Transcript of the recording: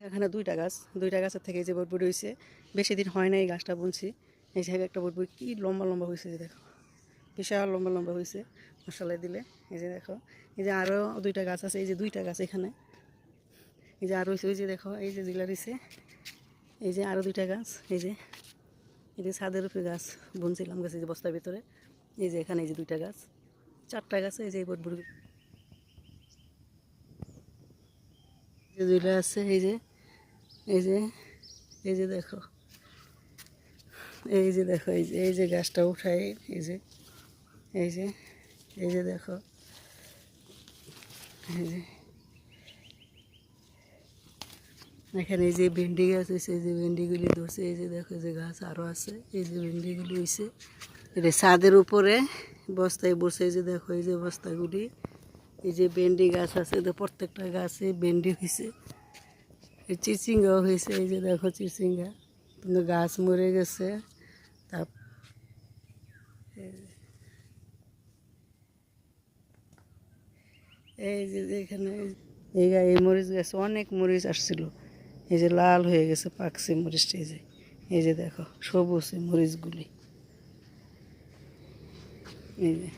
এখানে দুইটা গাছের থেকে এই যে বরবটি হয়েছে, বেশি দিন হয় না এই গাছটা বুনছি। এই যে একটা বরবটি কি লম্বা লম্বা হয়েছে, যে দেখো বিশাল লম্বা লম্বা হয়েছে মশলায় দিলে। এই যে দেখো, এই যে আরও দুইটা গাছ আছে, এই যে দুইটা গাছ এখানে, এই যে আরও হয়েছে, ওই যে দেখো এই যে জিলা দিছে, এই যে আরও দুইটা গাছ, এই যে ছাদের উপরে গাছ বুনছিলাম গাছ, এই যে বস্তার ভিতরে, এই যে এখানে এই যে দুইটা গাছ, চারটা গাছ, এই যে বরবটি যে দুইটা আছে, এই যে এই যে এই যে দেখো, এই যে দেখো, এই যে গাছটা উঠাই, এই যে এই যে এই যে দেখো, এই যে এখানে এই যে ভেন্ডি গাছ হয়েছে, এই যে ভেন্ডিগুলি ধরছে, এই যে দেখো যে গাছ আরও আছে, এই যে ভেন্ডিগুলি হয়েছে, এটা ছাদের উপরে বস্তায় বসে, এই যে দেখো এই যে বস্তাগুলি, এই যে ভেন্ডি গাছ আছে, প্রত্যেকটা গাছে ভেন্ডি হয়েছে, এই চিচিঙ্গাও হয়েছে, এই যে দেখো চিচিঙ্গা, কিন্তু গাছ মরে গেছে। তার এই যে এখানে এই মরিচ গাছে অনেক মরিচ আসছিল, এই যে লাল হয়ে গেছে পাকছে মরিচটা, এই যে দেখো সবুজ মরিচগুলি, এই যে